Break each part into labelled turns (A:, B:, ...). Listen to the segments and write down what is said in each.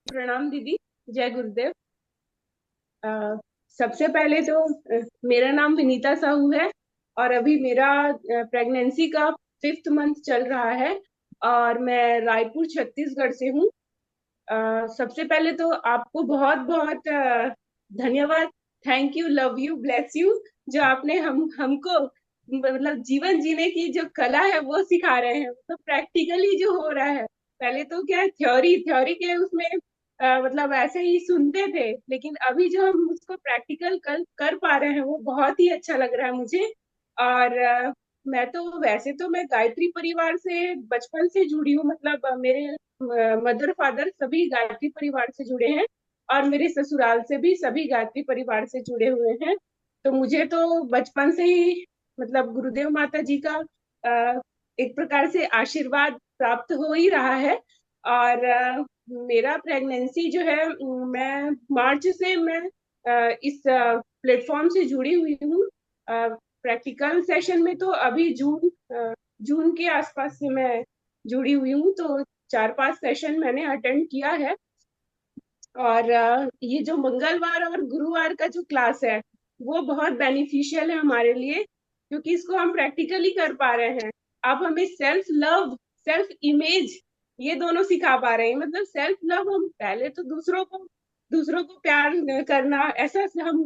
A: प्रणाम दीदी। जय गुरुदेव। अ, सबसे पहले तो मेरा नाम विनीता साहू है और अभी मेरा प्रेगनेंसी का 5th मंथ चल रहा है और मैं रायपुर छत्तीसगढ़ से हूँ। सबसे पहले तो आपको बहुत बहुत धन्यवाद। Thank you, love you, bless you, जो आपने हमको मतलब जीवन जीने की जो कला है वो सिखा रहे हैं, तो प्रैक्टिकली जो हो रहा है। पहले तो क्या है, थ्योरी थ्योरी के उसमें मतलब ऐसे ही सुनते थे, लेकिन अभी जो हम उसको प्रैक्टिकल कर पा रहे हैं वो बहुत ही अच्छा लग रहा है मुझे। और मैं तो वैसे तो मैं गायत्री परिवार से बचपन से जुड़ी हूँ, मतलब मेरे मदर फादर सभी गायत्री परिवार से जुड़े हैं और मेरे ससुराल से भी सभी गायत्री परिवार से जुड़े हुए हैं। तो मुझे तो बचपन से ही मतलब गुरुदेव माता जी का एक प्रकार से आशीर्वाद प्राप्त हो ही रहा है। और मेरा प्रेगनेंसी जो है, मैं मार्च से मैं इस प्लेटफॉर्म से जुड़ी हुई हूँ। प्रैक्टिकल सेशन में तो अभी जून के आसपास से मैं जुड़ी हुई हूँ, तो 4-5 सेशन मैंने अटेंड किया है। और ये जो मंगलवार और गुरुवार का जो क्लास है वो बहुत बेनिफिशियल है हमारे लिए, क्योंकि इसको हम प्रैक्टिकली कर पा रहे हैं। आप हमें सेल्फ लव, सेल्फ इमेज, ये दोनों सिखा पा रहे हैं। मतलब सेल्फ लव, हम पहले तो दूसरों को प्यार करना ऐसा से हम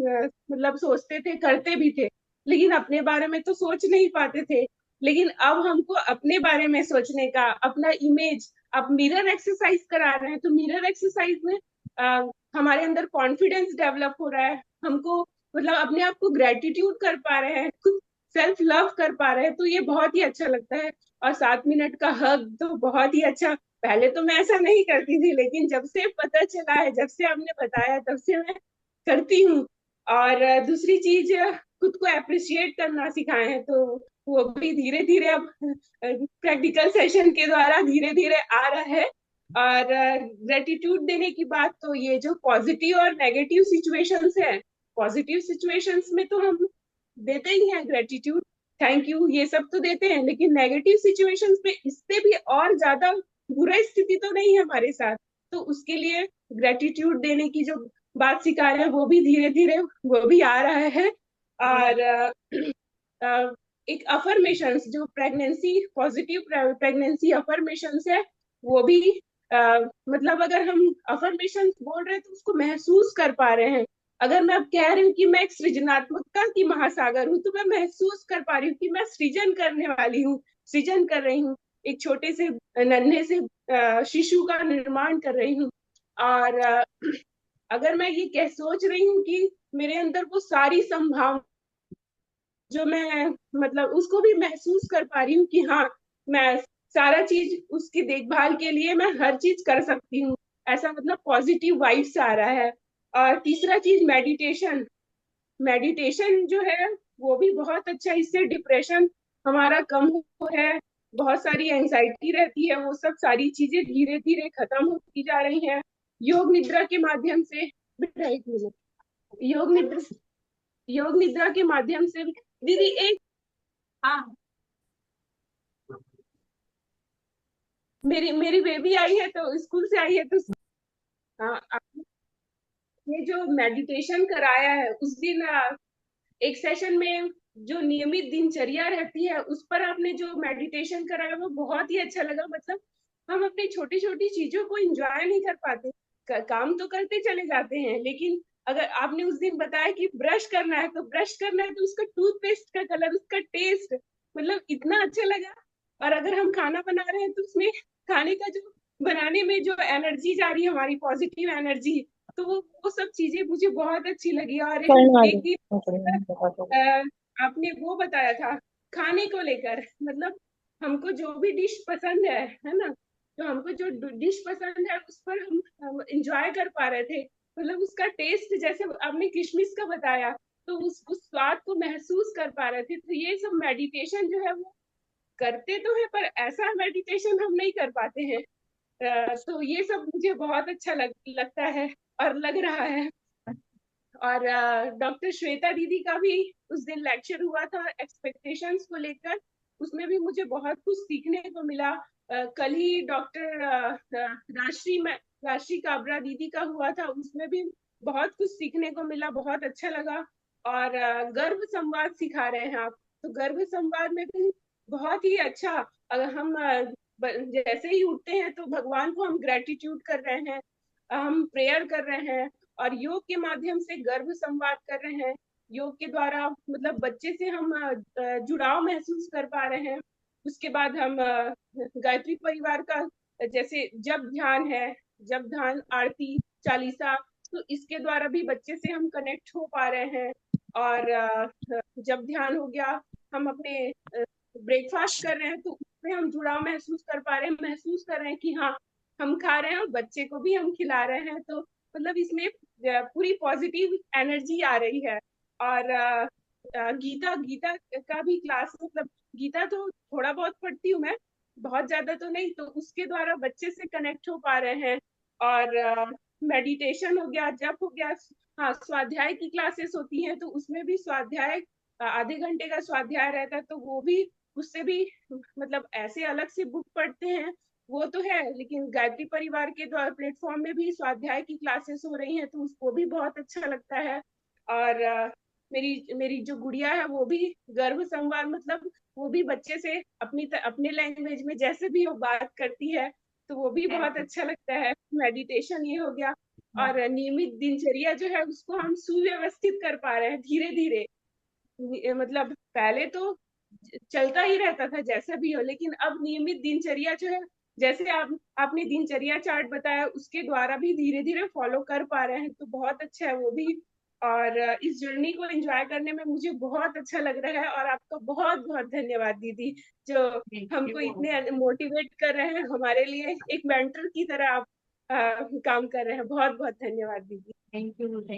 A: मतलब सोचते थे, करते भी थे, लेकिन अपने बारे में तो सोच नहीं पाते थे। लेकिन अब हमको अपने बारे में सोचने का, अपना इमेज, अब मिरर एक्सरसाइज करा रहे हैं, तो मिरर एक्सरसाइज में हमारे अंदर कॉन्फिडेंस डेवलप हो रहा है। हमको मतलब अपने आप को ग्रेटिट्यूड कर पा रहे हैं, खुद सेल्फ लव कर पा रहे हैं, तो ये बहुत ही अच्छा लगता है। और 7 मिनट का हग तो बहुत ही अच्छा। पहले तो मैं ऐसा नहीं करती थी, लेकिन जब से पता चला है, जब से आपने बताया, तब से मैं करती हूँ। और दूसरी चीज, खुद को अप्रिशिएट करना सिखाए हैं, तो वो भी धीरे धीरे अब प्रैक्टिकल सेशन के द्वारा धीरे धीरे आ रहा है। और ग्रेटिट्यूड देने की बात, तो ये जो पॉजिटिव और नेगेटिव सिचुएशंस है, पॉजिटिव सिचुएशंस में तो हम देते ही हैं ग्रेटिट्यूड, थैंक यू, ये सब तो देते हैं, लेकिन नेगेटिव सिचुएशंस में इससे भी और ज्यादा बुरा स्थिति तो नहीं है हमारे साथ, तो उसके लिए ग्रेटिट्यूड देने की जो बात सिखा रहे हैं वो भी धीरे धीरे वो भी आ रहा है। और एक अफर्मेशंस, जो प्रेगनेंसी पॉजिटिव प्रेगनेंसी अफर्मेशंस है, वो भी मतलब अगर हम अफर्मेशंस बोल रहे हैं तो उसको महसूस कर पा रहे हैं। अगर मैं अब कह रही हूँ कि मैं एक सृजनात्मकता की महासागर हूँ, तो मैं महसूस कर पा रही हूँ कि मैं सृजन करने वाली हूँ, सृजन कर रही हूँ, एक छोटे से नन्हे से शिशु का निर्माण कर रही हूँ। और अगर मैं ये कह सोच रही हूँ कि मेरे अंदर वो सारी संभावना जो मैं मतलब उसको भी महसूस कर पा रही हूँ कि हाँ, मैं सारा चीज उसकी देखभाल के लिए मैं हर चीज कर सकती हूँ, ऐसा मतलब पॉजिटिव वाइब्स आ रहा है। और तीसरा चीज, मेडिटेशन। मेडिटेशन जो है वो भी बहुत अच्छा, इससे डिप्रेशन हमारा कम हो है, बहुत सारी एंजाइटी रहती है, वो सब सारी चीजें धीरे धीरे खत्म होती जा रही हैं योग निद्रा के माध्यम से। बेटा एक मिनट, योग निद्रा, योग निद्रा के माध्यम से दीदी एक, हाँ, मेरी मेरी बेबी आई है तो स्कूल से आई है तो हाँ, आपने जो मेडिटेशन कराया है उस दिन एक सेशन में, जो नियमित दिनचर्या रहती है उस पर आपने जो मेडिटेशन कराया वो बहुत ही अच्छा लगा। मतलब हम अपनी छोटी छोटी चीजों को एंजॉय नहीं कर पाते, काम तो करते चले जाते हैं, लेकिन अगर आपने उस दिन बताया कि ब्रश करना है तो ब्रश करना है, तो उसका टूथपेस्ट का कलर, उसका टेस्ट, मतलब इतना अच्छा लगा। और अगर हम खाना बना रहे हैं तो उसमें खाने का जो बनाने में जो एनर्जी जा रही है, हमारी पॉजिटिव एनर्जी, तो वो सब चीजें मुझे बहुत अच्छी लगी। और एक दिन आपने वो बताया था खाने को लेकर, मतलब हमको जो भी डिश पसंद है ना, तो हमको जो डिश पसंद है उस पर हम इंजॉय कर पा रहे थे। मतलब उसका टेस्ट, जैसे आपने किशमिश का बताया, तो उस स्वाद को महसूस कर पा रहे थे। तो ये सब मेडिटेशन जो है वो करते तो है, पर ऐसा मेडिटेशन हम नहीं कर पाते हैं। तो ये सब मुझे बहुत अच्छा लगता है और लग रहा है। और डॉक्टर श्वेता दीदी का भी उस दिन लेक्चर हुआ था एक्सपेक्टेशंस को लेकर, उसमें भी मुझे बहुत कुछ सीखने को मिला। कल ही डॉक्टर राजश्री राशि काबरा दीदी का हुआ था, उसमें भी बहुत कुछ सीखने को मिला, बहुत अच्छा लगा। और गर्भ संवाद सिखा रहे हैं आप, तो गर्भ संवाद में भी बहुत ही अच्छा। अगर हम जैसे ही उठते हैं तो भगवान को हम ग्रेटिट्यूड कर रहे हैं, हम प्रेयर कर रहे हैं, और योग के माध्यम से गर्भ संवाद कर रहे हैं। योग के द्वारा मतलब बच्चे से हम जुड़ाव महसूस कर पा रहे हैं। उसके बाद हम गायत्री परिवार का जैसे जप ध्यान है, जप ध्यान, आरती, चालीसा, तो इसके द्वारा भी बच्चे से हम कनेक्ट हो पा रहे हैं। और जप ध्यान हो गया, हम अपने ब्रेकफास्ट कर रहे हैं तो उसमें हम जुड़ाव महसूस कर पा रहे हैं, महसूस कर रहे हैं कि हाँ हम खा रहे हैं और बच्चे को भी हम खिला रहे हैं। तो मतलब इसमें पूरी पॉजिटिव एनर्जी आ रही है। और गीता गीता का भी क्लास, मतलब गीता तो थोड़ा बहुत पढ़ती हूँ मैं, बहुत ज्यादा तो नहीं, तो उसके द्वारा बच्चे से कनेक्ट हो पा रहे हैं। और मेडिटेशन हो गया, जप हो गया। हाँ, स्वाध्याय की क्लासेस होती हैं, तो उसमें भी स्वाध्याय आधे घंटे का स्वाध्याय रहता है, तो वो भी, उससे भी मतलब ऐसे अलग से बुक पढ़ते हैं वो तो है, लेकिन गायत्री परिवार के द्वारा प्लेटफॉर्म में भी स्वाध्याय की क्लासेस हो रही हैं, तो उसको भी बहुत अच्छा लगता है। और मेरी मेरी जो गुड़िया है वो भी गर्भ संवाद, मतलब वो भी बच्चे से अपने लैंग्वेज में जैसे भी वो बात करती है, तो वो भी बहुत अच्छा लगता है। मेडिटेशन ये हो गया। और नियमित दिनचर्या जो है उसको हम सुव्यवस्थित कर पा रहे हैं धीरे धीरे। मतलब पहले तो चलता ही रहता था जैसा भी हो, लेकिन अब नियमित दिनचर्या जो है, जैसे आपने दिनचर्या चार्ट बताया, उसके द्वारा भी धीरे धीरे फॉलो कर पा रहे हैं, तो बहुत अच्छा है वो भी। और इस जर्नी को एंजॉय करने में मुझे बहुत अच्छा लग रहा है। और आपका बहुत बहुत धन्यवाद दीदी, जो
B: थैंक
A: हमको
B: यू।
A: इतने मोटिवेट कर रहे हैं, हमारे लिए एक मेंटर की तरह आप काम कर रहे हैं। बहुत बहुत धन्यवाद दीदी।
B: Thank you. थैंक